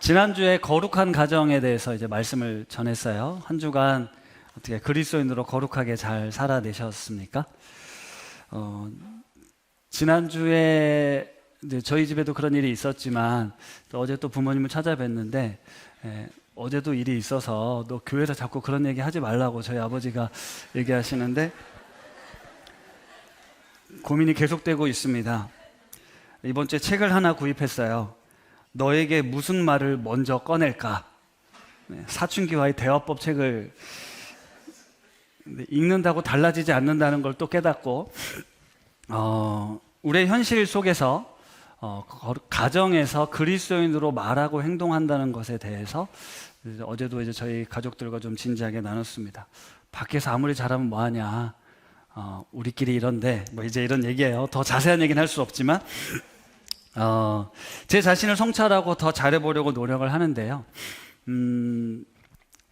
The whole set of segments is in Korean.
지난주에 거룩한 가정에 대해서 이제 말씀을 전했어요. 한 주간 어떻게 그리스도인으로 거룩하게 잘 살아내셨습니까? 지난주에 이제 저희 집에도 그런 일이 있었지만 어제 또 부모님을 찾아뵀는데 어제도 일이 있어서 너 교회에서 자꾸 그런 얘기 하지 말라고 저희 아버지가 얘기하시는데 고민이 계속되고 있습니다. 이번 주에 책을 하나 구입했어요. 너에게 무슨 말을 먼저 꺼낼까? 사춘기와의 대화법 책을 읽는다고 달라지지 않는다는 걸 또 깨닫고 우리의 현실 속에서 가정에서 그리스도인으로 말하고 행동한다는 것에 대해서 어제도 이제 저희 가족들과 좀 진지하게 나눴습니다. 밖에서 아무리 잘하면 뭐하냐, 우리끼리 이런데 뭐 이제 이런 얘기예요. 더 자세한 얘기는 할 수 없지만 제 자신을 성찰하고 더 잘해보려고 노력을 하는데요.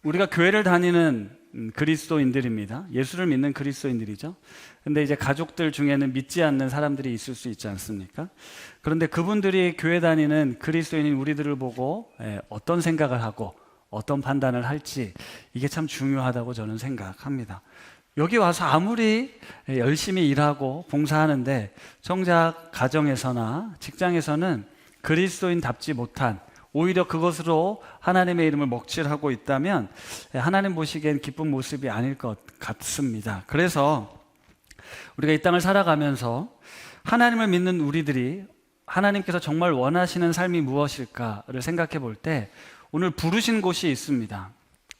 우리가 교회를 다니는 그리스도인들입니다. 예수를 믿는 그리스도인들이죠. 근데 이제 가족들 중에는 믿지 않는 사람들이 있을 수 있지 않습니까? 그런데 그분들이 교회 다니는 그리스도인인 우리들을 보고 어떤 생각을 하고 어떤 판단을 할지 이게 참 중요하다고 저는 생각합니다. 여기 와서 아무리 열심히 일하고 봉사하는데 정작 가정에서나 직장에서는 그리스도인답지 못한, 오히려 그것으로 하나님의 이름을 먹칠하고 있다면 하나님 보시기엔 기쁜 모습이 아닐 것 같습니다. 그래서 우리가 이 땅을 살아가면서 하나님을 믿는 우리들이 하나님께서 정말 원하시는 삶이 무엇일까를 생각해 볼 때 오늘 부르신 곳이 있습니다.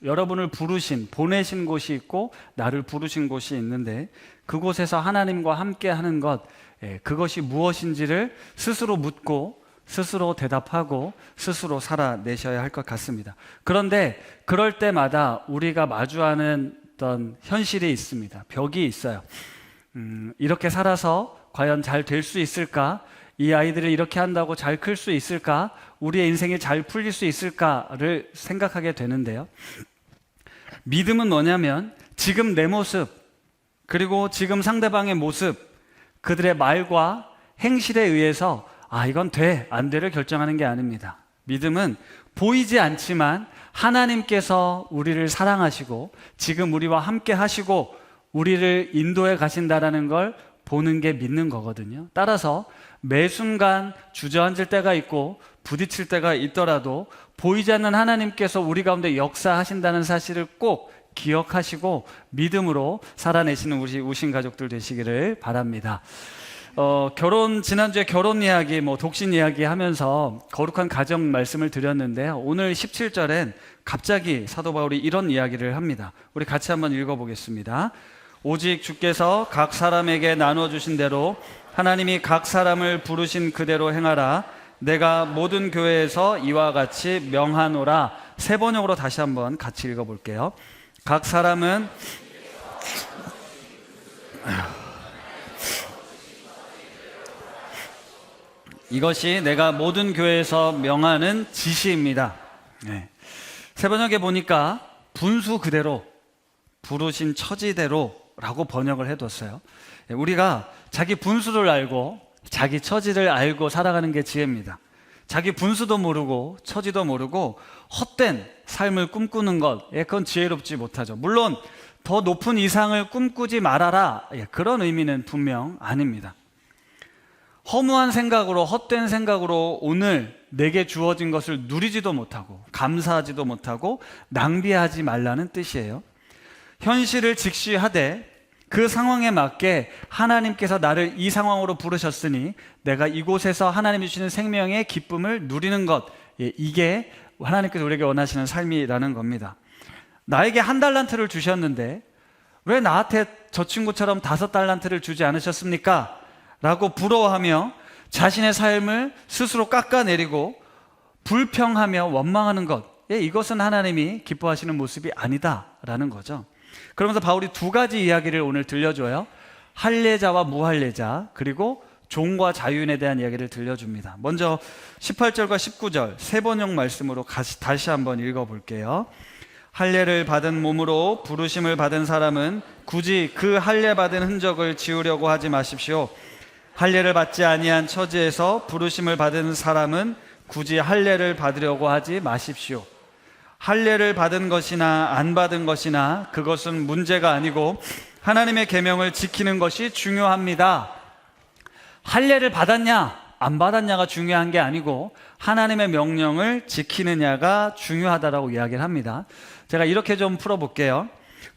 여러분을 부르신, 보내신 곳이 있고 나를 부르신 곳이 있는데 그곳에서 하나님과 함께 하는 것, 그것이 무엇인지를 스스로 묻고 스스로 대답하고 스스로 살아내셔야 할 것 같습니다. 그런데 그럴 때마다 우리가 마주하는 어떤 현실이 있습니다. 벽이 있어요. 이렇게 살아서 과연 잘 될 수 있을까? 이 아이들을 이렇게 한다고 잘 클 수 있을까? 우리의 인생이 잘 풀릴 수 있을까를 생각하게 되는데요. 믿음은 뭐냐면 지금 내 모습, 그리고 지금 상대방의 모습, 그들의 말과 행실에 의해서 이건 돼, 안 돼를 결정하는 게 아닙니다. 믿음은 보이지 않지만 하나님께서 우리를 사랑하시고 지금 우리와 함께 하시고 우리를 인도해 가신다라는 걸 보는 게 믿는 거거든요. 따라서 매 순간 주저앉을 때가 있고 부딪힐 때가 있더라도 보이지 않는 하나님께서 우리 가운데 역사하신다는 사실을 꼭 기억하시고 믿음으로 살아내시는 우리 우신 가족들 되시기를 바랍니다. 지난주에 결혼 이야기, 독신 이야기 하면서 거룩한 가정 말씀을 드렸는데요. 오늘 17절엔 갑자기 사도 바울이 이런 이야기를 합니다. 우리 같이 한번 읽어보겠습니다. 오직 주께서 각 사람에게 나눠주신 대로 하나님이 각 사람을 부르신 그대로 행하라. 내가 모든 교회에서 이와 같이 명하노라. 세 번역으로 다시 한번 같이 읽어볼게요. 각 사람은 이것이 내가 모든 교회에서 명하는 지시입니다. 세 번역에 보니까 분수 그대로, 부르신 처지대로라고 번역을 해뒀어요. 우리가 자기 분수를 알고 자기 처지를 알고 살아가는 게 지혜입니다. 자기 분수도 모르고 처지도 모르고 헛된 삶을 꿈꾸는 것, 그건 지혜롭지 못하죠. 물론 더 높은 이상을 꿈꾸지 말아라, 그런 의미는 분명 아닙니다. 허무한 생각으로, 헛된 생각으로 오늘 내게 주어진 것을 누리지도 못하고 감사하지도 못하고 낭비하지 말라는 뜻이에요. 현실을 직시하되 그 상황에 맞게 하나님께서 나를 이 상황으로 부르셨으니 내가 이곳에서 하나님이 주시는 생명의 기쁨을 누리는 것, 이게 하나님께서 우리에게 원하시는 삶이라는 겁니다. 나에게 1달란트를 주셨는데 왜 나한테 저 친구처럼 5달란트를 주지 않으셨습니까? 라고 부러워하며 자신의 삶을 스스로 깎아내리고 불평하며 원망하는 것, 이것은 하나님이 기뻐하시는 모습이 아니다라는 거죠. 그러면서 바울이 두 가지 이야기를 오늘 들려줘요. 할례자와 무할례자, 그리고 종과 자유인에 대한 이야기를 들려줍니다. 먼저 18절과 19절 세 번역 말씀으로 다시 한번 읽어볼게요. 할례를 받은 몸으로 부르심을 받은 사람은 굳이 그 할례 받은 흔적을 지우려고 하지 마십시오. 할례를 받지 아니한 처지에서 부르심을 받은 사람은 굳이 할례를 받으려고 하지 마십시오. 할례를 받은 것이나 안 받은 것이나 그것은 문제가 아니고 하나님의 계명을 지키는 것이 중요합니다. 할례를 받았냐 안 받았냐가 중요한 게 아니고 하나님의 명령을 지키느냐가 중요하다라고 이야기를 합니다. 제가 이렇게 좀 풀어볼게요.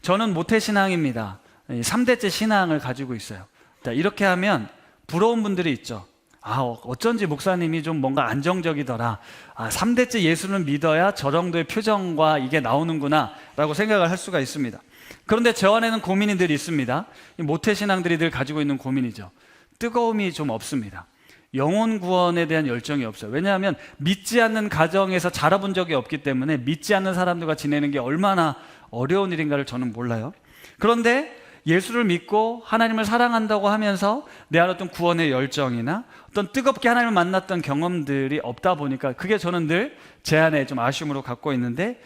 저는 모태신앙입니다. 3대째 신앙을 가지고 있어요. 자, 이렇게 하면 부러운 분들이 있죠. 어쩐지 목사님이 좀 뭔가 안정적이더라. 3대째 예수를 믿어야 저 정도의 표정과 이게 나오는구나 라고 생각을 할 수가 있습니다. 그런데 저 안에는 고민이 늘 있습니다. 모태신앙들이 늘 가지고 있는 고민이죠. 뜨거움이 좀 없습니다. 영혼 구원에 대한 열정이 없어요. 왜냐하면 믿지 않는 가정에서 자라본 적이 없기 때문에 믿지 않는 사람들과 지내는 게 얼마나 어려운 일인가를 저는 몰라요. 그런데 예수를 믿고 하나님을 사랑한다고 하면서 내 안에 어떤 구원의 열정이나 어떤 뜨겁게 하나님을 만났던 경험들이 없다 보니까 그게 저는 늘 제 안에 좀 아쉬움으로 갖고 있는데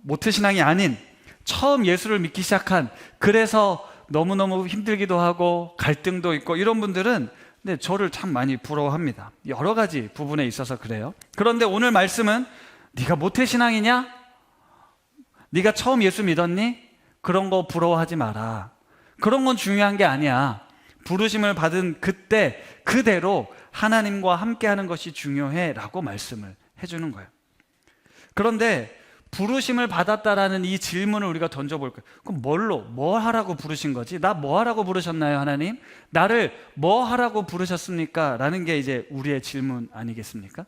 모태신앙이 아닌 처음 예수를 믿기 시작한, 그래서 너무너무 힘들기도 하고 갈등도 있고 이런 분들은 근데 저를 참 많이 부러워합니다. 여러 가지 부분에 있어서 그래요. 그런데 오늘 말씀은 네가 모태신앙이냐? 네가 처음 예수 믿었니? 그런 거 부러워하지 마라. 그런 건 중요한 게 아니야. 부르심을 받은 그때 그대로 하나님과 함께하는 것이 중요해 라고 말씀을 해주는 거예요. 그런데 부르심을 받았다라는 이 질문을 우리가 던져볼 거예요. 그럼 뭐 하라고 부르신 거지? 나 뭐 하라고 부르셨나요, 하나님? 나를 뭐 하라고 부르셨습니까? 라는 게 이제 우리의 질문 아니겠습니까?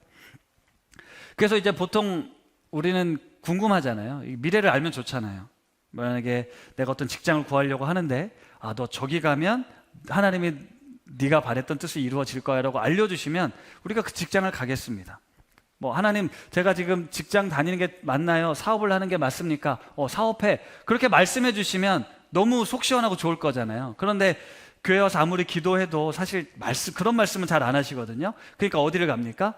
그래서 이제 보통 우리는 궁금하잖아요. 미래를 알면 좋잖아요. 만약에 내가 어떤 직장을 구하려고 하는데 너 저기 가면 하나님이 네가 바랬던 뜻이 이루어질 거야 라고 알려주시면 우리가 그 직장을 가겠습니다. 하나님, 제가 지금 직장 다니는 게 맞나요? 사업을 하는 게 맞습니까? 사업해. 그렇게 말씀해 주시면 너무 속 시원하고 좋을 거잖아요. 그런데 교회 와서 아무리 기도해도 사실 그런 말씀은 잘 안 하시거든요. 그러니까 어디를 갑니까?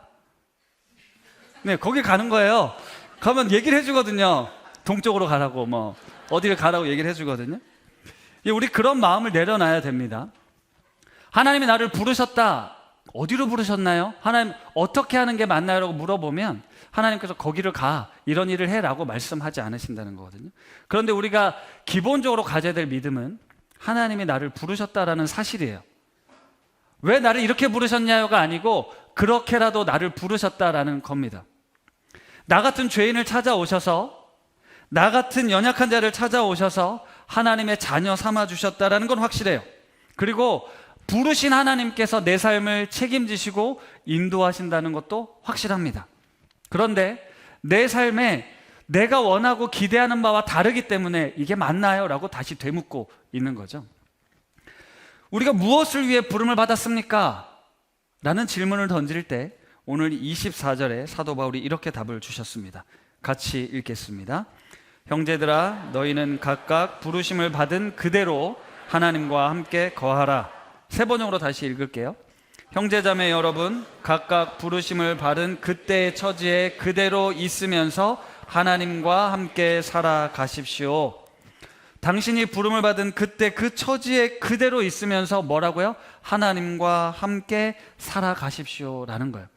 네, 거기 가는 거예요. 가면 얘기를 해주거든요. 동쪽으로 가라고, 어디를 가라고 얘기를 해주거든요. 우리 그런 마음을 내려놔야 됩니다. 하나님이 나를 부르셨다. 어디로 부르셨나요? 하나님 어떻게 하는 게 맞나요? 라고 물어보면 하나님께서 거기를 가, 이런 일을 해라고 말씀하지 않으신다는 거거든요. 그런데 우리가 기본적으로 가져야 될 믿음은 하나님이 나를 부르셨다라는 사실이에요. 왜 나를 이렇게 부르셨냐요가 아니고 그렇게라도 나를 부르셨다라는 겁니다. 나 같은 죄인을 찾아오셔서, 나 같은 연약한 자를 찾아오셔서 하나님의 자녀 삼아주셨다라는 건 확실해요. 그리고 부르신 하나님께서 내 삶을 책임지시고 인도하신다는 것도 확실합니다. 그런데 내 삶에 내가 원하고 기대하는 바와 다르기 때문에 이게 맞나요? 라고 다시 되묻고 있는 거죠. 우리가 무엇을 위해 부름을 받았습니까? 라는 질문을 던질 때 오늘 24절에 사도 바울이 이렇게 답을 주셨습니다. 같이 읽겠습니다. 형제들아, 너희는 각각 부르심을 받은 그대로 하나님과 함께 거하라. 세 번역으로 다시 읽을게요. 형제자매 여러분, 각각 부르심을 받은 그때의 처지에 그대로 있으면서 하나님과 함께 살아가십시오. 당신이 부름을 받은 그때 그 처지에 그대로 있으면서 뭐라고요? 하나님과 함께 살아가십시오 라는 거예요.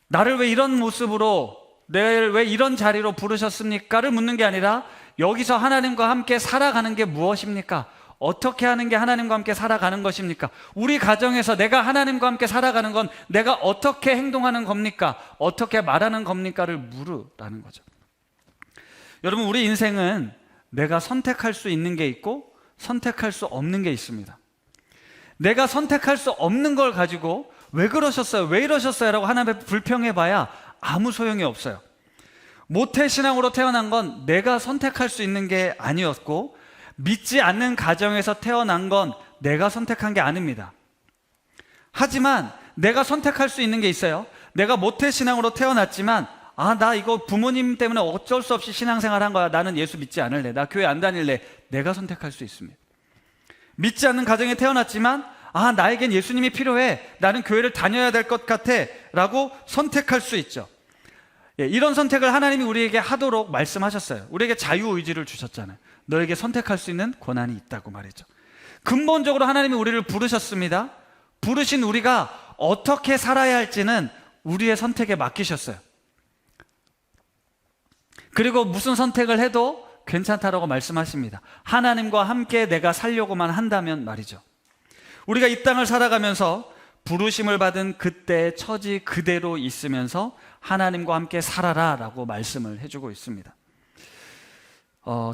나를 왜 이런 모습으로, 내를 왜 이런 자리로 부르셨습니까? 를 묻는 게 아니라 여기서 하나님과 함께 살아가는 게 무엇입니까? 어떻게 하는 게 하나님과 함께 살아가는 것입니까? 우리 가정에서 내가 하나님과 함께 살아가는 건 내가 어떻게 행동하는 겁니까? 어떻게 말하는 겁니까?를 물으라는 거죠. 여러분, 우리 인생은 내가 선택할 수 있는 게 있고 선택할 수 없는 게 있습니다. 내가 선택할 수 없는 걸 가지고 왜 그러셨어요? 왜 이러셨어요? 라고 하나님 앞에 불평해봐야 아무 소용이 없어요. 모태신앙으로 태어난 건 내가 선택할 수 있는 게 아니었고, 믿지 않는 가정에서 태어난 건 내가 선택한 게 아닙니다. 하지만 내가 선택할 수 있는 게 있어요. 내가 모태신앙으로 태어났지만 나 이거 부모님 때문에 어쩔 수 없이 신앙생활 한 거야. 나는 예수 믿지 않을래. 나 교회 안 다닐래. 내가 선택할 수 있습니다. 믿지 않는 가정에 태어났지만 나에겐 예수님이 필요해. 나는 교회를 다녀야 될 것 같아. 라고 선택할 수 있죠. 이런 선택을 하나님이 우리에게 하도록 말씀하셨어요. 우리에게 자유의지를 주셨잖아요. 너에게 선택할 수 있는 권한이 있다고 말했죠. 근본적으로 하나님이 우리를 부르셨습니다. 부르신 우리가 어떻게 살아야 할지는 우리의 선택에 맡기셨어요. 그리고 무슨 선택을 해도 괜찮다라고 말씀하십니다. 하나님과 함께 내가 살려고만 한다면 말이죠. 우리가 이 땅을 살아가면서 부르심을 받은 그때의 처지 그대로 있으면서 하나님과 함께 살아라 라고 말씀을 해주고 있습니다.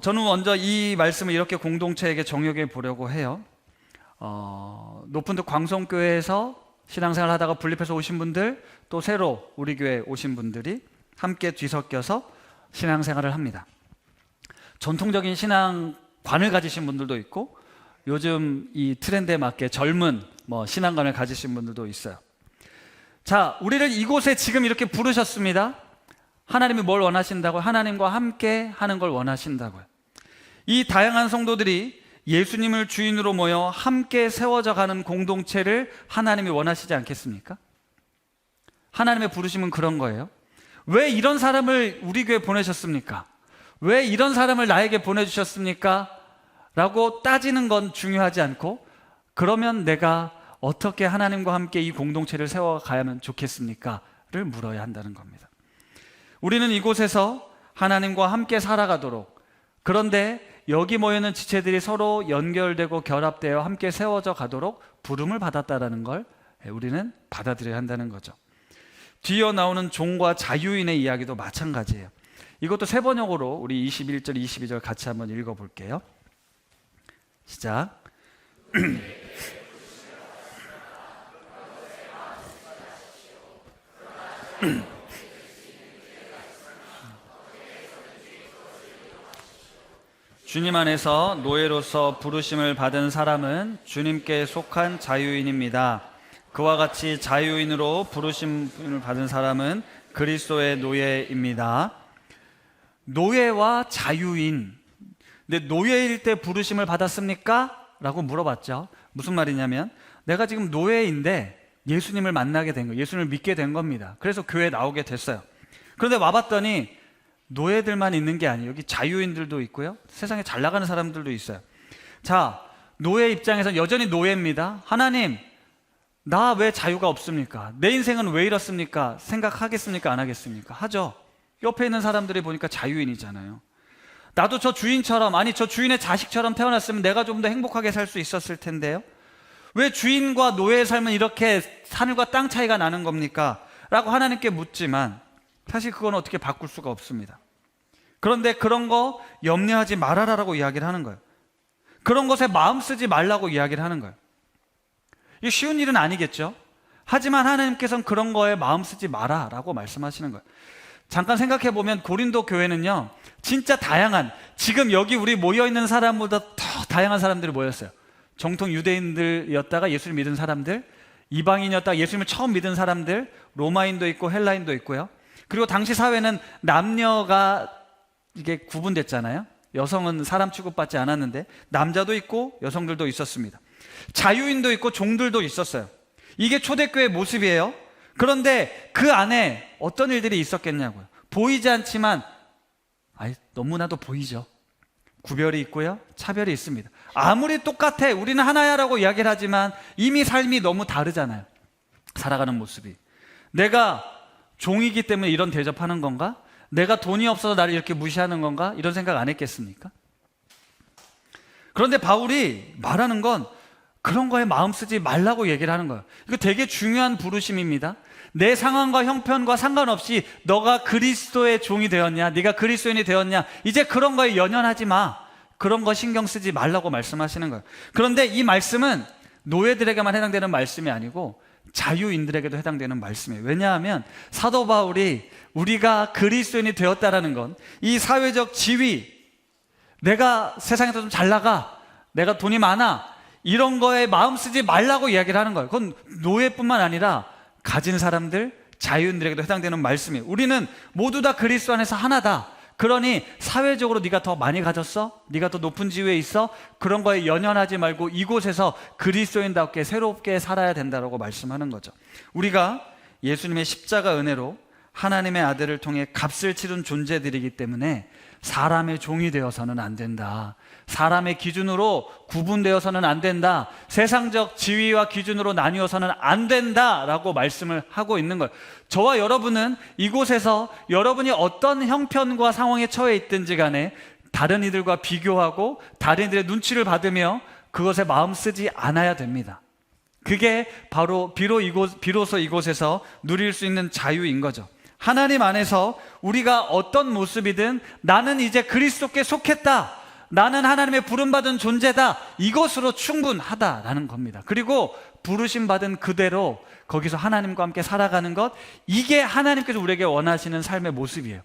저는 먼저 이 말씀을 이렇게 공동체에게 정역해 보려고 해요. 높은득 광성교회에서 신앙생활 하다가 분립해서 오신 분들, 또 새로 우리 교회 오신 분들이 함께 뒤섞여서 신앙생활을 합니다. 전통적인 신앙관을 가지신 분들도 있고, 요즘 이 트렌드에 맞게 젊은 신앙관을 가지신 분들도 있어요. 자, 우리를 이곳에 지금 이렇게 부르셨습니다. 하나님이 뭘 원하신다고요? 하나님과 함께 하는 걸 원하신다고요. 이 다양한 성도들이 예수님을 주인으로 모여 함께 세워져 가는 공동체를 하나님이 원하시지 않겠습니까? 하나님의 부르심은 그런 거예요. 왜 이런 사람을 우리 교회에 보내셨습니까? 왜 이런 사람을 나에게 보내주셨습니까? 라고 따지는 건 중요하지 않고, 그러면 내가 어떻게 하나님과 함께 이 공동체를 세워가야면 좋겠습니까? 를 물어야 한다는 겁니다. 우리는 이곳에서 하나님과 함께 살아가도록, 그런데 여기 모여있는 지체들이 서로 연결되고 결합되어 함께 세워져 가도록 부름을 받았다는 걸 우리는 받아들여야 한다는 거죠. 뒤에 나오는 종과 자유인의 이야기도 마찬가지예요. 이것도 세 번역으로 우리 21절, 22절 같이 한번 읽어볼게요. 시작. 주님 안에서 노예로서 부르심을 받은 사람은 주님께 속한 자유인입니다. 그와 같이 자유인으로 부르심을 받은 사람은 그리스도의 노예입니다. 노예와 자유인. 근데 노예일 때 부르심을 받았습니까? 라고 물어봤죠. 무슨 말이냐면, 내가 지금 노예인데 예수님을 만나게 된 거예요. 예수님을 믿게 된 겁니다. 그래서 교회에 나오게 됐어요. 그런데 와봤더니 노예들만 있는 게 아니에요. 여기 자유인들도 있고요, 세상에 잘 나가는 사람들도 있어요. 자, 노예 입장에서는 여전히 노예입니다. 하나님, 나 왜 자유가 없습니까? 내 인생은 왜 이렇습니까? 생각하겠습니까? 안 하겠습니까? 하죠. 옆에 있는 사람들이 보니까 자유인이잖아요. 나도 저 주인처럼, 아니 저 주인의 자식처럼 태어났으면 내가 좀 더 행복하게 살 수 있었을 텐데요. 왜 주인과 노예의 삶은 이렇게 하늘과 땅 차이가 나는 겁니까? 라고 하나님께 묻지만 사실 그건 어떻게 바꿀 수가 없습니다. 그런데 그런 거 염려하지 말아라라고 이야기를 하는 거예요. 그런 것에 마음 쓰지 말라고 이야기를 하는 거예요. 이게 쉬운 일은 아니겠죠. 하지만 하나님께서는 그런 거에 마음 쓰지 마라라고 말씀하시는 거예요. 잠깐 생각해 보면 고린도 교회는요, 진짜 다양한, 지금 여기 우리 모여있는 사람보다 더 다양한 사람들이 모였어요. 정통 유대인들이었다가 예수를 믿은 사람들, 이방인이었다가 예수님을 처음 믿은 사람들, 로마인도 있고 헬라인도 있고요. 그리고 당시 사회는 남녀가 이게 구분됐잖아요. 여성은 사람 취급받지 않았는데 남자도 있고 여성들도 있었습니다. 자유인도 있고 종들도 있었어요. 이게 초대교회의 모습이에요. 그런데 그 안에 어떤 일들이 있었겠냐고요. 보이지 않지만 너무나도 보이죠. 구별이 있고요, 차별이 있습니다. 아무리 똑같아, 우리는 하나야라고 이야기를 하지만 이미 삶이 너무 다르잖아요. 살아가는 모습이. 내가 종이기 때문에 이런 대접하는 건가? 내가 돈이 없어서 나를 이렇게 무시하는 건가? 이런 생각 안 했겠습니까? 그런데 바울이 말하는 건 그런 거에 마음 쓰지 말라고 얘기를 하는 거예요. 이거 되게 중요한 부르심입니다. 내 상황과 형편과 상관없이 너가 그리스도의 종이 되었냐, 네가 그리스도인이 되었냐, 이제 그런 거에 연연하지 마. 그런 거 신경 쓰지 말라고 말씀하시는 거예요. 그런데 이 말씀은 노예들에게만 해당되는 말씀이 아니고 자유인들에게도 해당되는 말씀이에요. 왜냐하면 사도 바울이 우리가 그리스도인이 되었다라는 건 이 사회적 지위, 내가 세상에서 좀 잘 나가, 내가 돈이 많아, 이런 거에 마음 쓰지 말라고 이야기를 하는 거예요. 그건 노예뿐만 아니라 가진 사람들, 자유인들에게도 해당되는 말씀이에요. 우리는 모두 다 그리스도 안에서 하나다. 그러니 사회적으로 네가 더 많이 가졌어? 네가 더 높은 지위에 있어? 그런 거에 연연하지 말고 이곳에서 그리스도인답게 새롭게 살아야 된다고 말씀하는 거죠. 우리가 예수님의 십자가 은혜로 하나님의 아들을 통해 값을 치른 존재들이기 때문에 사람의 종이 되어서는 안 된다. 사람의 기준으로 구분되어서는 안 된다. 세상적 지위와 기준으로 나뉘어서는 안 된다라고 말씀을 하고 있는 거예요. 저와 여러분은 이곳에서 여러분이 어떤 형편과 상황에 처해 있든지 간에 다른 이들과 비교하고 다른 이들의 눈치를 받으며 그것에 마음 쓰지 않아야 됩니다. 그게 바로 비로소 이곳에서 누릴 수 있는 자유인 거죠. 하나님 안에서 우리가 어떤 모습이든 나는 이제 그리스도께 속했다, 나는 하나님의 부름받은 존재다, 이것으로 충분하다라는 겁니다. 그리고 부르심 받은 그대로 거기서 하나님과 함께 살아가는 것, 이게 하나님께서 우리에게 원하시는 삶의 모습이에요.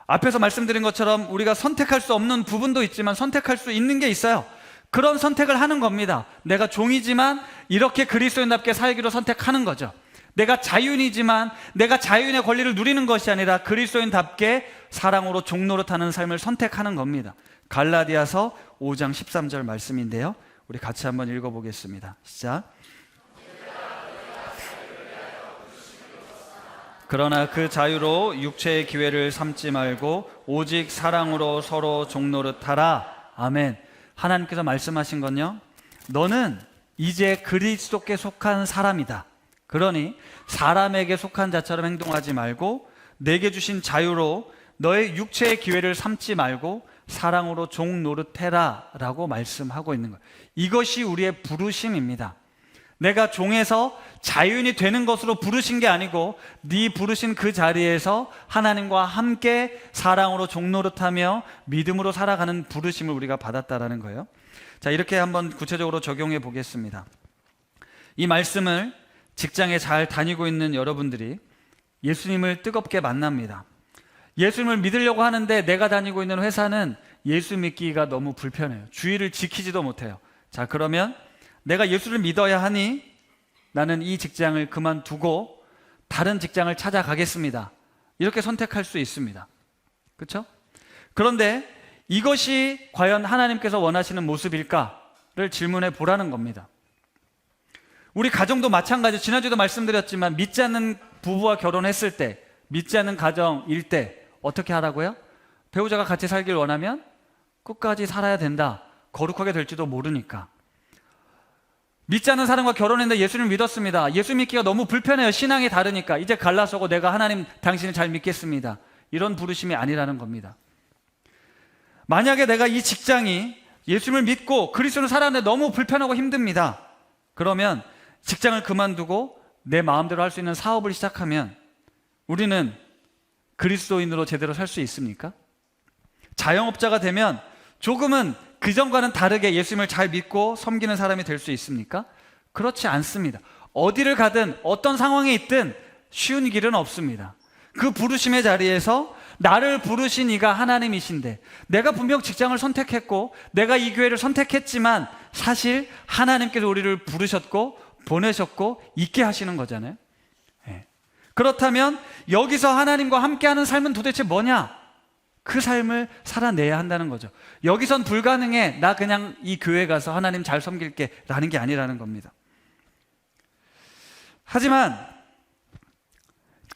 앞에서 말씀드린 것처럼 우리가 선택할 수 없는 부분도 있지만 선택할 수 있는 게 있어요. 그런 선택을 하는 겁니다. 내가 종이지만 이렇게 그리스도인답게 살기로 선택하는 거죠. 내가 자유인이지만 내가 자유인의 권리를 누리는 것이 아니라 그리스도인답게 사랑으로 종노릇하는 삶을 선택하는 겁니다. 갈라디아서 5장 13절 말씀인데요, 우리 같이 한번 읽어보겠습니다. 시작. 그러나 그 자유로 육체의 기회를 삼지 말고 오직 사랑으로 서로 종노릇하라. 아멘. 하나님께서 말씀하신 건요, 너는 이제 그리스도께 속한 사람이다. 그러니 사람에게 속한 자처럼 행동하지 말고 내게 주신 자유로 너의 육체의 기회를 삼지 말고 사랑으로 종노릇해라 라고 말씀하고 있는 거예요. 이것이 우리의 부르심입니다. 내가 종에서 자유인이 되는 것으로 부르신 게 아니고 네 부르신 그 자리에서 하나님과 함께 사랑으로 종노릇하며 믿음으로 살아가는 부르심을 우리가 받았다라는 거예요. 자, 이렇게 한번 구체적으로 적용해 보겠습니다. 이 말씀을 직장에 잘 다니고 있는 여러분들이 예수님을 뜨겁게 만납니다. 예수님을 믿으려고 하는데 내가 다니고 있는 회사는 예수 믿기가 너무 불편해요. 주의를 지키지도 못해요. 자, 그러면 내가 예수를 믿어야 하니 나는 이 직장을 그만두고 다른 직장을 찾아가겠습니다. 이렇게 선택할 수 있습니다. 그렇죠? 그런데 이것이 과연 하나님께서 원하시는 모습일까를 질문해 보라는 겁니다. 우리 가정도 마찬가지. 지난주에도 말씀드렸지만 믿지 않는 부부와 결혼했을 때, 믿지 않는 가정일 때 어떻게 하라고요? 배우자가 같이 살길 원하면 끝까지 살아야 된다. 거룩하게 될지도 모르니까. 믿지 않는 사람과 결혼했는데 예수님을 믿었습니다. 예수 믿기가 너무 불편해요. 신앙이 다르니까. 이제 갈라서고 내가 하나님 당신을 잘 믿겠습니다. 이런 부르심이 아니라는 겁니다. 만약에 내가 이 직장이 예수님을 믿고 그리스도를 살아가는데 너무 불편하고 힘듭니다. 그러면 직장을 그만두고 내 마음대로 할 수 있는 사업을 시작하면 우리는 그리스도인으로 제대로 살 수 있습니까? 자영업자가 되면 조금은 그전과는 다르게 예수님을 잘 믿고 섬기는 사람이 될 수 있습니까? 그렇지 않습니다. 어디를 가든 어떤 상황에 있든 쉬운 길은 없습니다. 그 부르심의 자리에서 나를 부르신 이가 하나님이신데, 내가 분명 직장을 선택했고 내가 이 교회를 선택했지만 사실 하나님께서 우리를 부르셨고 보내셨고 있게 하시는 거잖아요. 그렇다면 여기서 하나님과 함께하는 삶은 도대체 뭐냐? 그 삶을 살아내야 한다는 거죠. 여기선 불가능해, 나 그냥 이 교회 가서 하나님 잘 섬길게 라는 게 아니라는 겁니다. 하지만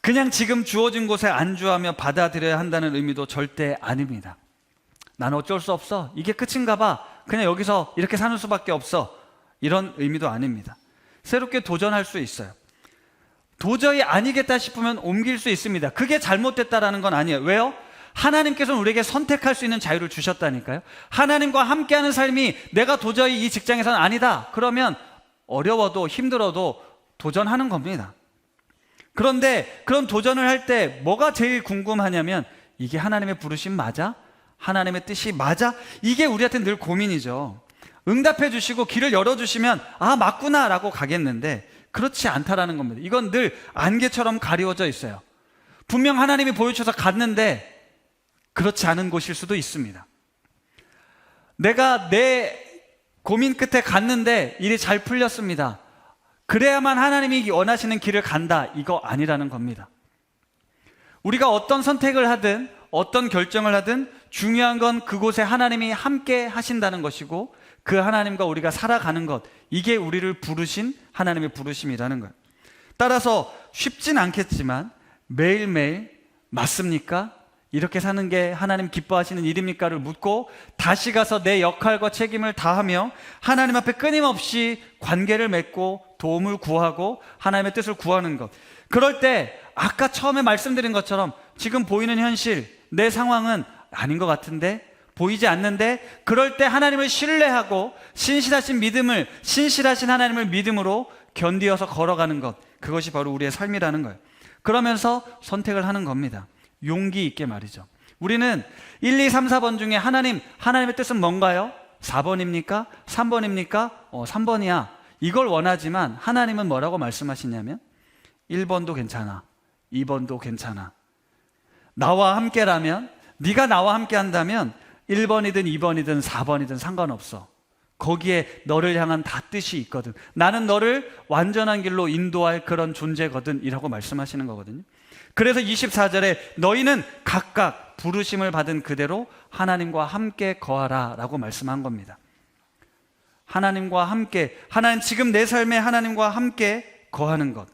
그냥 지금 주어진 곳에 안주하며 받아들여야 한다는 의미도 절대 아닙니다. 나는 어쩔 수 없어, 이게 끝인가 봐, 그냥 여기서 이렇게 사는 수밖에 없어, 이런 의미도 아닙니다. 새롭게 도전할 수 있어요. 도저히 아니겠다 싶으면 옮길 수 있습니다. 그게 잘못됐다라는 건 아니에요. 왜요? 하나님께서는 우리에게 선택할 수 있는 자유를 주셨다니까요. 하나님과 함께하는 삶이 내가 도저히 이 직장에서는 아니다, 그러면 어려워도 힘들어도 도전하는 겁니다. 그런데 그런 도전을 할 때 뭐가 제일 궁금하냐면, 이게 하나님의 부르심 맞아? 하나님의 뜻이 맞아? 이게 우리한테 늘 고민이죠. 응답해 주시고 길을 열어주시면 아, 맞구나 라고 가겠는데 그렇지 않다라는 겁니다. 이건 늘 안개처럼 가리워져 있어요. 분명 하나님이 보여주셔서 갔는데 그렇지 않은 곳일 수도 있습니다. 내가 내 고민 끝에 갔는데 일이 잘 풀렸습니다. 그래야만 하나님이 원하시는 길을 간다, 이거 아니라는 겁니다. 우리가 어떤 선택을 하든 어떤 결정을 하든 중요한 건 그곳에 하나님이 함께 하신다는 것이고 그 하나님과 우리가 살아가는 것, 이게 우리를 부르신 하나님의 부르심이라는 거예요. 따라서 쉽진 않겠지만 매일매일 맞습니까? 이렇게 사는 게 하나님 기뻐하시는 일입니까를 묻고 다시 가서 내 역할과 책임을 다하며 하나님 앞에 끊임없이 관계를 맺고 도움을 구하고 하나님의 뜻을 구하는 것. 그럴 때 아까 처음에 말씀드린 것처럼 지금 보이는 현실, 내 상황은 아닌 것 같은데, 보이지 않는데, 그럴 때 하나님을 신뢰하고 신실하신 믿음을, 신실하신 하나님을 믿음으로 견디어서 걸어가는 것, 그것이 바로 우리의 삶이라는 거예요. 그러면서 선택을 하는 겁니다. 용기 있게 말이죠. 우리는 1, 2, 3, 4번 중에 하나님의 뜻은 뭔가요? 4번입니까? 3번입니까? 3번이야. 이걸 원하지만 하나님은 뭐라고 말씀하시냐면 1번도 괜찮아, 2번도 괜찮아. 나와 함께라면, 네가 나와 함께 한다면 1번이든 2번이든 4번이든 상관없어. 거기에 너를 향한 다 뜻이 있거든. 나는 너를 완전한 길로 인도할 그런 존재거든 이라고 말씀하시는 거거든요. 그래서 24절에 너희는 각각 부르심을 받은 그대로 하나님과 함께 거하라 라고 말씀한 겁니다. 하나님과 함께, 하나님, 지금 내 삶에 하나님과 함께 거하는 것.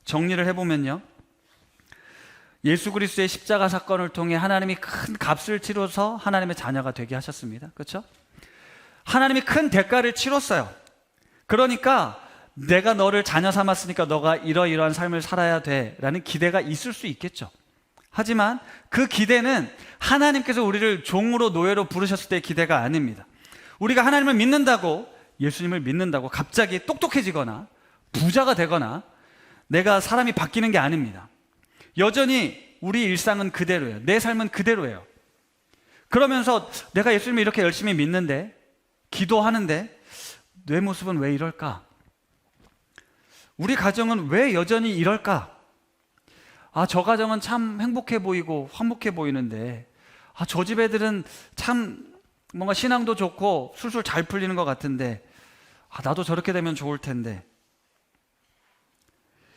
정리를 해보면요, 예수 그리스도의 십자가 사건을 통해 하나님이 큰 값을 치러서 하나님의 자녀가 되게 하셨습니다. 그렇죠? 하나님이 큰 대가를 치렀어요. 그러니까 내가 너를 자녀 삼았으니까 너가 이러이러한 삶을 살아야 돼 라는 기대가 있을 수 있겠죠. 하지만 그 기대는 하나님께서 우리를 종으로 노예로 부르셨을 때의 기대가 아닙니다. 우리가 하나님을 믿는다고, 예수님을 믿는다고 갑자기 똑똑해지거나 부자가 되거나 내가 사람이 바뀌는 게 아닙니다. 여전히 우리 일상은 그대로예요. 내 삶은 그대로예요. 그러면서 내가 예수님을 이렇게 열심히 믿는데, 기도하는데 내 모습은 왜 이럴까? 우리 가정은 왜 여전히 이럴까? 저 가정은 참 행복해 보이고 화목해 보이는데, 저 집 애들은 참 뭔가 신앙도 좋고 술술 잘 풀리는 것 같은데, 나도 저렇게 되면 좋을 텐데.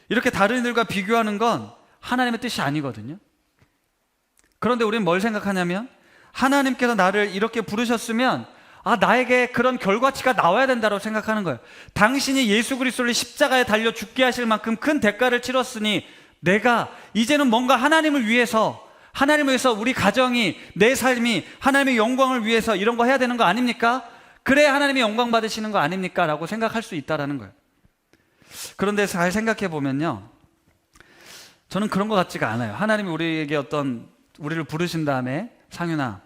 이렇게 다른 이들과 비교하는 건 하나님의 뜻이 아니거든요. 그런데 우리는 뭘 생각하냐면, 하나님께서 나를 이렇게 부르셨으면 나에게 그런 결과치가 나와야 된다고 생각하는 거예요. 당신이 예수 그리스도를 십자가에 달려 죽게 하실 만큼 큰 대가를 치렀으니 내가 이제는 뭔가 하나님을 위해서 우리 가정이, 내 삶이 하나님의 영광을 위해서 이런 거 해야 되는 거 아닙니까? 그래야 하나님이 영광 받으시는 거 아닙니까? 라고 생각할 수 있다는 거예요. 그런데 잘 생각해 보면요, 저는 그런 것 같지가 않아요. 하나님이 우리에게 우리를 부르신 다음에, 상윤아,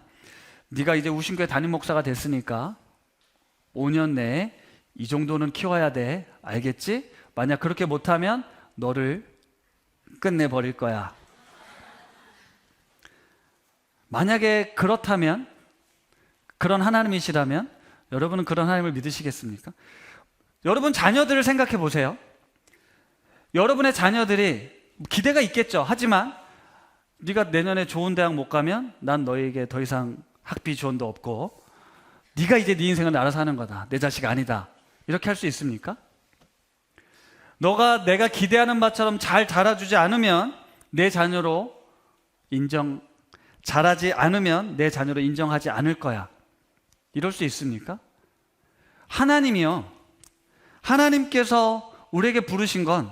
네가 이제 우신교회 담임 목사가 됐으니까 5년 내에 이 정도는 키워야 돼. 알겠지? 만약 그렇게 못하면 너를 끝내버릴 거야. 만약에 그렇다면, 그런 하나님이시라면 여러분은 그런 하나님을 믿으시겠습니까? 여러분 자녀들을 생각해 보세요. 여러분의 자녀들이 기대가 있겠죠. 하지만 네가 내년에 좋은 대학 못 가면 난 너에게 더 이상 학비 지원도 없고 네가 이제 네 인생은 알아서 하는 거다. 내 자식 아니다. 이렇게 할 수 있습니까? 너가 내가 기대하는 바처럼 잘 자라주지 않으면 내 자녀로 잘하지 않으면 내 자녀로 인정하지 않을 거야. 이럴 수 있습니까? 하나님께서 우리에게 부르신 건,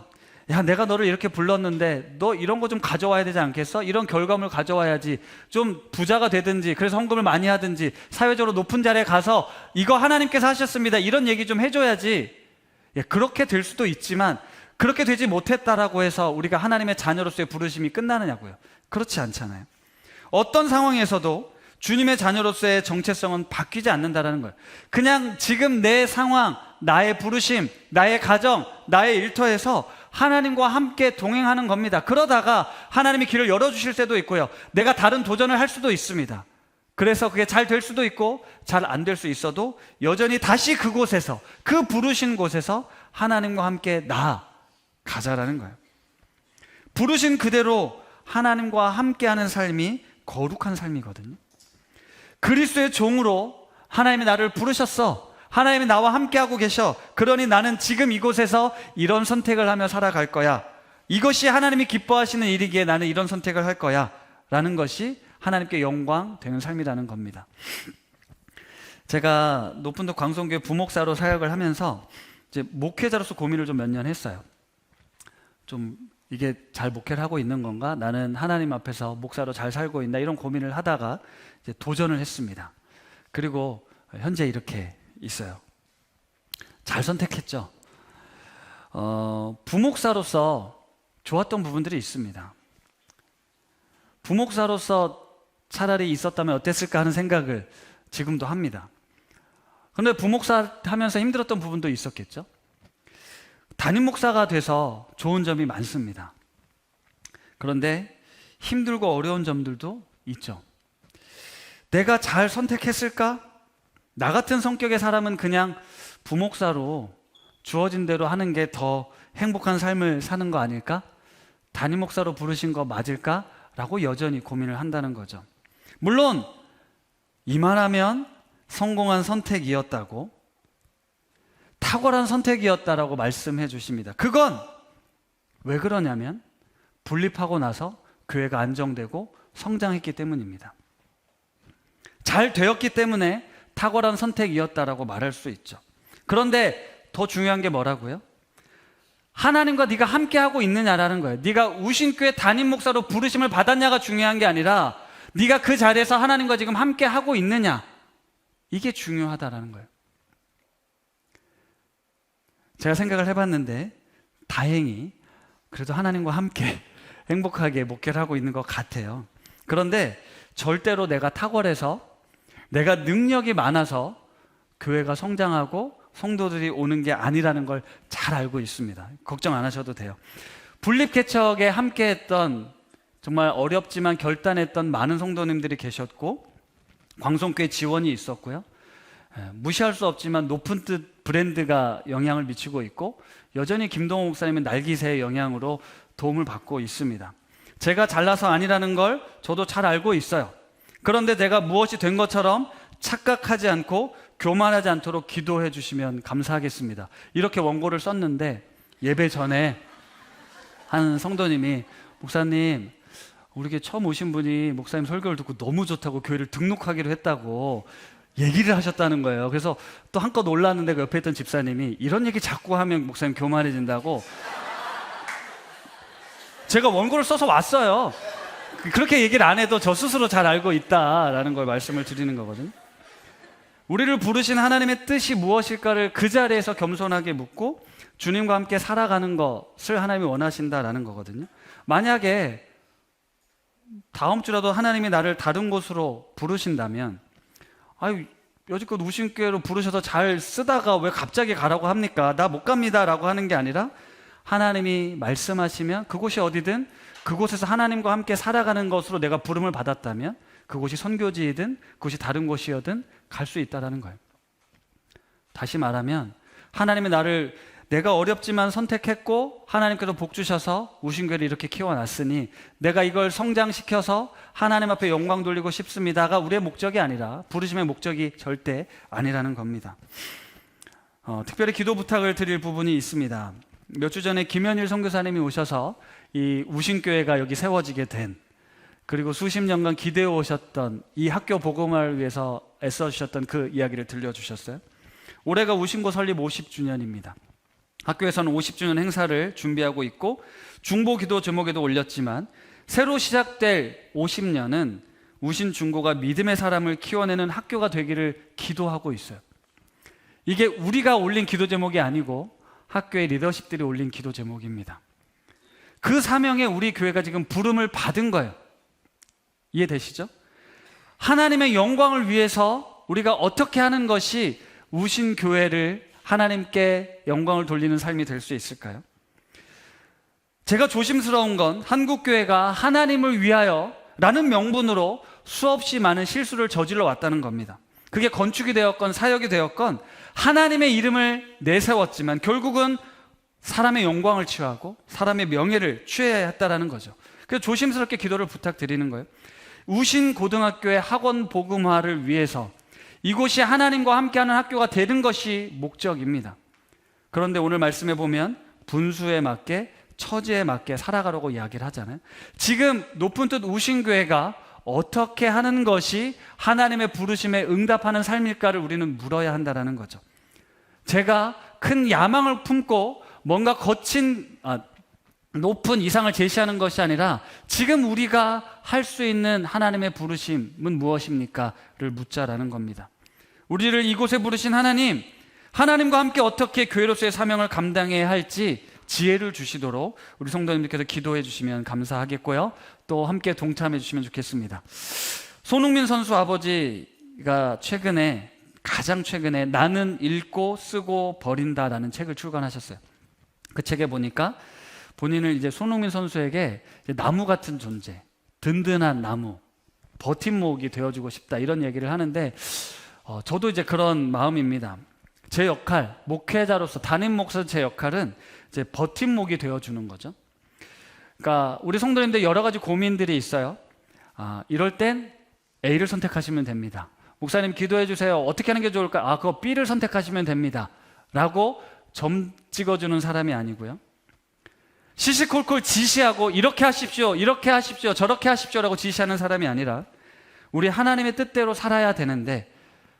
야, 내가 너를 이렇게 불렀는데 너 이런 거 좀 가져와야 되지 않겠어? 이런 결과물 가져와야지. 좀 부자가 되든지, 그래서 헌금을 많이 하든지, 사회적으로 높은 자리에 가서 이거 하나님께서 하셨습니다, 이런 얘기 좀 해줘야지. 그렇게 될 수도 있지만 그렇게 되지 못했다라고 해서 우리가 하나님의 자녀로서의 부르심이 끝나느냐고요? 그렇지 않잖아요. 어떤 상황에서도 주님의 자녀로서의 정체성은 바뀌지 않는다라는 거예요. 그냥 지금 내 상황, 나의 부르심, 나의 가정, 나의 일터에서 하나님과 함께 동행하는 겁니다. 그러다가 하나님이 길을 열어주실 때도 있고요, 내가 다른 도전을 할 수도 있습니다. 그래서 그게 잘 될 수도 있고 잘 안 될 수 있어도 여전히 다시 그곳에서, 그 부르신 곳에서 하나님과 함께 나아가자라는 거예요. 부르신 그대로 하나님과 함께하는 삶이 거룩한 삶이거든요. 그리스도의 종으로 하나님이 나를 부르셨어. 하나님이 나와 함께하고 계셔. 그러니 나는 지금 이곳에서 이런 선택을 하며 살아갈 거야. 이것이 하나님이 기뻐하시는 일이기에 나는 이런 선택을 할 거야 라는 것이 하나님께 영광 되는 삶이라는 겁니다. 제가 높은도 광성교회 부목사로 사역을 하면서 이제 목회자로서 고민을 좀 몇 년 했어요. 좀 이게 잘 목회를 하고 있는 건가? 나는 하나님 앞에서 목사로 잘 살고 있나? 이런 고민을 하다가 이제 도전을 했습니다. 그리고 현재 이렇게 있어요. 잘 선택했죠. 부목사로서 좋았던 부분들이 있습니다. 부목사로서 차라리 있었다면 어땠을까 하는 생각을 지금도 합니다. 그런데 부목사 하면서 힘들었던 부분도 있었겠죠. 담임 목사가 돼서 좋은 점이 많습니다. 그런데 힘들고 어려운 점들도 있죠. 내가 잘 선택했을까? 나 같은 성격의 사람은 그냥 부목사로 주어진 대로 하는 게 더 행복한 삶을 사는 거 아닐까? 담임 목사로 부르신 거 맞을까? 라고 여전히 고민을 한다는 거죠. 물론 이만하면 성공한 선택이었다고, 탁월한 선택이었다라고 말씀해 주십니다. 그건 왜 그러냐면 분립하고 나서 교회가 안정되고 성장했기 때문입니다. 잘 되었기 때문에 탁월한 선택이었다라고 말할 수 있죠. 그런데 더 중요한 게 뭐라고요? 하나님과 네가 함께하고 있느냐라는 거예요. 네가 우신교회 담임 목사로 부르심을 받았냐가 중요한 게 아니라 네가 그 자리에서 하나님과 지금 함께하고 있느냐, 이게 중요하다라는 거예요. 제가 생각을 해봤는데 다행히 그래도 하나님과 함께 행복하게 목회를 하고 있는 것 같아요. 그런데 절대로 내가 탁월해서, 내가 능력이 많아서 교회가 성장하고 성도들이 오는 게 아니라는 걸 잘 알고 있습니다. 걱정 안 하셔도 돼요. 분립개척에 함께했던, 정말 어렵지만 결단했던 많은 성도님들이 계셨고, 광성교회 지원이 있었고요. 무시할 수 없지만 높은 뜻 브랜드가 영향을 미치고 있고, 여전히 김동호 목사님은 날기새의 영향으로 도움을 받고 있습니다. 제가 잘나서 아니라는 걸 저도 잘 알고 있어요. 그런데 내가 무엇이 된 것처럼 착각하지 않고 교만하지 않도록 기도해 주시면 감사하겠습니다. 이렇게 원고를 썼는데 예배 전에 한 성도님이, 목사님, 우리 교회 처음 오신 분이 목사님 설교를 듣고 너무 좋다고 교회를 등록하기로 했다고 얘기를 하셨다는 거예요. 그래서 또 한껏 놀랐는데 그 옆에 있던 집사님이, 이런 얘기 자꾸 하면 목사님 교만해진다고 제가 원고를 써서 왔어요. 그렇게 얘기를 안 해도 저 스스로 잘 알고 있다라는 걸 말씀을 드리는 거거든요. 우리를 부르신 하나님의 뜻이 무엇일까를 그 자리에서 겸손하게 묻고 주님과 함께 살아가는 것을 하나님이 원하신다라는 거거든요. 만약에 다음 주라도 하나님이 나를 다른 곳으로 부르신다면, 아유, 여지껏 우신교회로 부르셔서 잘 쓰다가 왜 갑자기 가라고 합니까? 나 못 갑니다 라고 하는 게 아니라, 하나님이 말씀하시면 그곳이 어디든 그곳에서 하나님과 함께 살아가는 것으로 내가 부름을 받았다면 그곳이 선교지이든 그곳이 다른 곳이어든 갈 수 있다는 거예요. 다시 말하면 하나님이 나를, 내가 어렵지만 선택했고 하나님께서 복 주셔서 우신교회를 이렇게 키워놨으니 내가 이걸 성장시켜서 하나님 앞에 영광 돌리고 싶습니다가 우리의 목적이 아니라, 부르심의 목적이 절대 아니라는 겁니다. 특별히 기도 부탁을 드릴 부분이 있습니다. 몇 주 전에 김현일 선교사님이 오셔서 이 우신교회가 여기 세워지게 된, 그리고 수십 년간 기대해 오셨던 이 학교 복음화를 위해서 애써주셨던 그 이야기를 들려주셨어요. 올해가 우신고 설립 50주년입니다. 학교에서는 50주년 행사를 준비하고 있고 중보 기도 제목에도 올렸지만, 새로 시작될 50년은 우신중고가 믿음의 사람을 키워내는 학교가 되기를 기도하고 있어요. 이게 우리가 올린 기도 제목이 아니고 학교의 리더십들이 올린 기도 제목입니다. 그 사명에 우리 교회가 지금 부름을 받은 거예요. 이해되시죠? 하나님의 영광을 위해서 우리가 어떻게 하는 것이 우신교회를 하나님께 영광을 돌리는 삶이 될 수 있을까요? 제가 조심스러운 건 한국교회가 하나님을 위하여 라는 명분으로 수없이 많은 실수를 저질러 왔다는 겁니다. 그게 건축이 되었건 사역이 되었건 하나님의 이름을 내세웠지만 결국은 사람의 영광을 취하고 사람의 명예를 취해야 했다라는 거죠. 그래서 조심스럽게 기도를 부탁드리는 거예요. 우신고등학교의 학원 복음화를 위해서 이곳이 하나님과 함께하는 학교가 되는 것이 목적입니다. 그런데 오늘 말씀해 보면 분수에 맞게, 처지에 맞게 살아가려고 이야기를 하잖아요. 지금 높은 뜻 우신교회가 어떻게 하는 것이 하나님의 부르심에 응답하는 삶일까를 우리는 물어야 한다는 거죠. 제가 큰 야망을 품고 뭔가 거친 높은 이상을 제시하는 것이 아니라 지금 우리가 할 수 있는 하나님의 부르심은 무엇입니까?를 묻자라는 겁니다. 우리를 이곳에 부르신 하나님, 하나님과 함께 어떻게 교회로서의 사명을 감당해야 할지 지혜를 주시도록 우리 성도님들께서 기도해 주시면 감사하겠고요. 또 함께 동참해 주시면 좋겠습니다. 손흥민 선수 아버지가 가장 최근에 나는 읽고 쓰고 버린다라는 책을 출간하셨어요. 그 책에 보니까 본인을 이제 손흥민 선수에게 나무 같은 존재, 든든한 나무, 버팀목이 되어주고 싶다 이런 얘기를 하는데 저도 이제 그런 마음입니다. 제 역할, 목회자로서 담임 목사 제 역할은 이제 버팀목이 되어주는 거죠. 그러니까 우리 성도님들 여러 가지 고민들이 있어요. 이럴 땐 A를 선택하시면 됩니다. 목사님 기도해 주세요. 어떻게 하는 게 좋을까? 그거 B를 선택하시면 됩니다. 라고 점 찍어주는 사람이 아니고요. 시시콜콜 지시하고 이렇게 하십시오, 이렇게 하십시오, 저렇게 하십시오라고 지시하는 사람이 아니라 우리 하나님의 뜻대로 살아야 되는데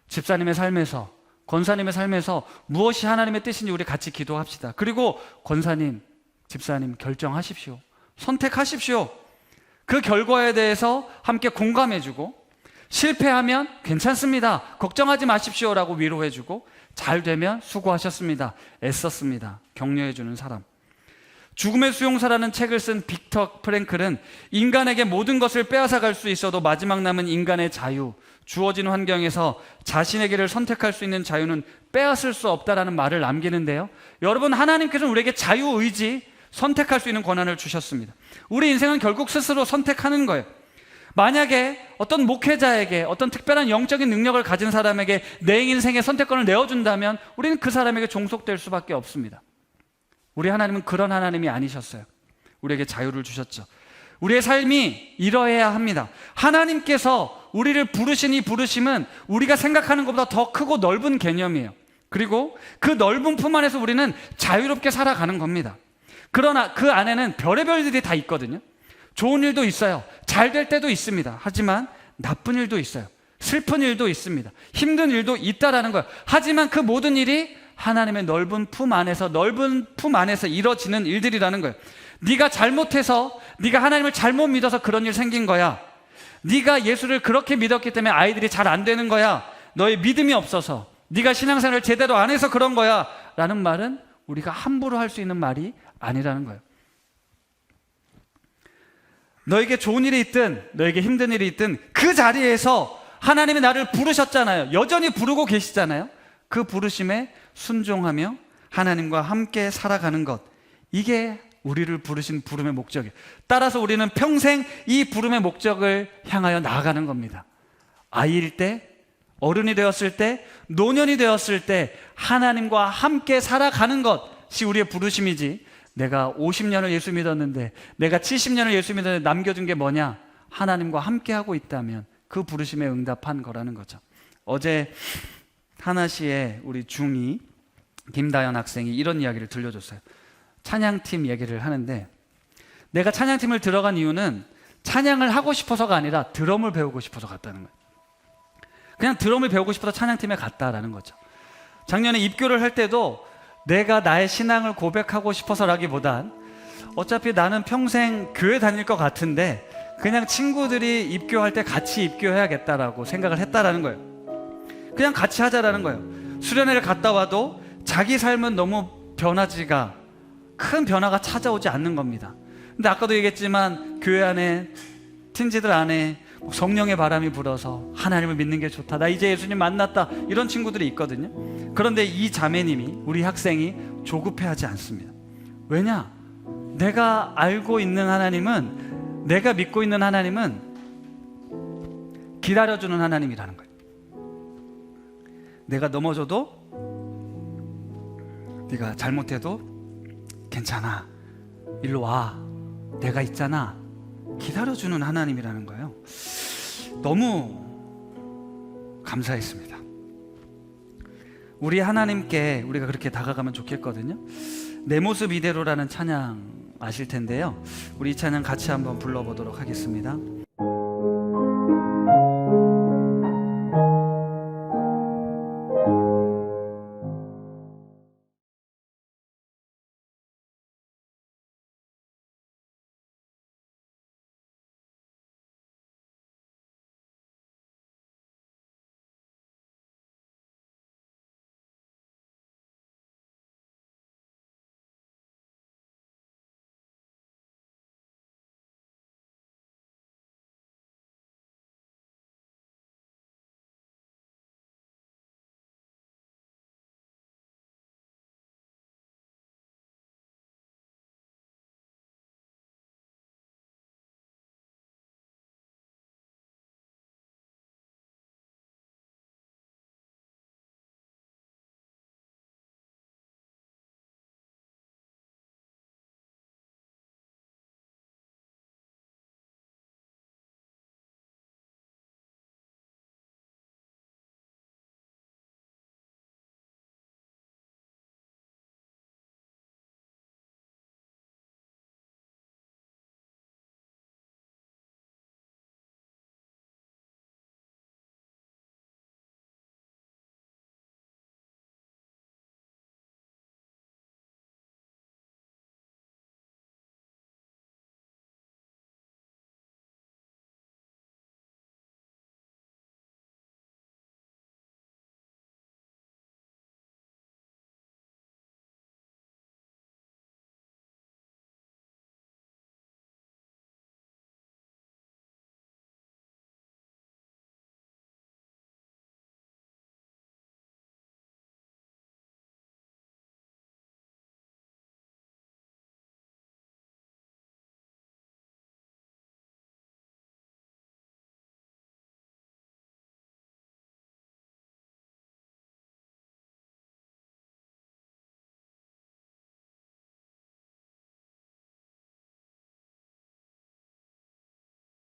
집사님의 삶에서, 권사님의 삶에서 무엇이 하나님의 뜻인지 우리 같이 기도합시다. 그리고 권사님, 집사님 결정하십시오. 선택하십시오. 그 결과에 대해서 함께 공감해주고 실패하면 괜찮습니다. 걱정하지 마십시오라고 위로해주고 잘 되면 수고하셨습니다. 애썼습니다. 격려해주는 사람. 죽음의 수용사라는 책을 쓴 빅터 프랭클은 인간에게 모든 것을 빼앗아 갈 수 있어도 마지막 남은 인간의 자유, 주어진 환경에서 자신의 길을 선택할 수 있는 자유는 빼앗을 수 없다라는 말을 남기는데요. 여러분, 하나님께서는 우리에게 자유의지, 선택할 수 있는 권한을 주셨습니다. 우리 인생은 결국 스스로 선택하는 거예요. 만약에 어떤 목회자에게, 어떤 특별한 영적인 능력을 가진 사람에게 내 인생의 선택권을 내어준다면 우리는 그 사람에게 종속될 수밖에 없습니다. 우리 하나님은 그런 하나님이 아니셨어요. 우리에게 자유를 주셨죠. 우리의 삶이 이러해야 합니다. 하나님께서 우리를 부르신 이 부르심은 우리가 생각하는 것보다 더 크고 넓은 개념이에요. 그리고 그 넓은 품 안에서 우리는 자유롭게 살아가는 겁니다. 그러나 그 안에는 별의별 일이 다 있거든요. 좋은 일도 있어요. 잘 될 때도 있습니다. 하지만 나쁜 일도 있어요. 슬픈 일도 있습니다. 힘든 일도 있다라는 거예요. 하지만 그 모든 일이 하나님의 넓은 품 안에서 이뤄지는 일들이라는 거예요. 네가 잘못해서, 네가 하나님을 잘못 믿어서 그런 일 생긴 거야. 네가 예수를 그렇게 믿었기 때문에 아이들이 잘 안 되는 거야. 너의 믿음이 없어서, 네가 신앙생활을 제대로 안 해서 그런 거야 라는 말은 우리가 함부로 할 수 있는 말이 아니라는 거예요. 너에게 좋은 일이 있든 너에게 힘든 일이 있든 그 자리에서 하나님이 나를 부르셨잖아요. 여전히 부르고 계시잖아요. 그 부르심에 순종하며 하나님과 함께 살아가는 것, 이게 우리를 부르신 부름의 목적이에요. 따라서 우리는 평생 이 부름의 목적을 향하여 나아가는 겁니다. 아이일 때, 어른이 되었을 때, 노년이 되었을 때 하나님과 함께 살아가는 것이 우리의 부르심이지, 내가 50년을 예수 믿었는데, 내가 70년을 예수 믿었는데 남겨준 게 뭐냐? 하나님과 함께 하고 있다면 그 부르심에 응답한 거라는 거죠. 어제 하나시에 우리 중2 김다연 학생이 이런 이야기를 들려줬어요. 찬양팀 얘기를 하는데, 내가 찬양팀을 들어간 이유는 찬양을 하고 싶어서가 아니라 드럼을 배우고 싶어서 갔다는 거예요. 그냥 드럼을 배우고 싶어서 찬양팀에 갔다라는 거죠. 작년에 입교를 할 때도 내가 나의 신앙을 고백하고 싶어서라기보단 어차피 나는 평생 교회 다닐 것 같은데 그냥 친구들이 입교할 때 같이 입교해야겠다라고 생각을 했다라는 거예요. 그냥 같이 하자라는 거예요. 수련회를 갔다 와도 자기 삶은 너무 큰 변화가 찾아오지 않는 겁니다. 근데 아까도 얘기했지만 교회 안에, 팀지들 안에 성령의 바람이 불어서 하나님을 믿는 게 좋다, 나 이제 예수님 만났다, 이런 친구들이 있거든요. 그런데 이 자매님이, 우리 학생이 조급해하지 않습니다. 왜냐? 내가 알고 있는 하나님은, 내가 믿고 있는 하나님은 기다려주는 하나님이라는 거예요. 내가 넘어져도, 네가 잘못해도 괜찮아, 일로 와, 내가 있잖아, 기다려주는 하나님이라는 거예요. 너무 감사했습니다. 우리 하나님께 우리가 그렇게 다가가면 좋겠거든요. 내 모습 이대로라는 찬양 아실 텐데요. 우리 이 찬양 같이 한번 불러보도록 하겠습니다.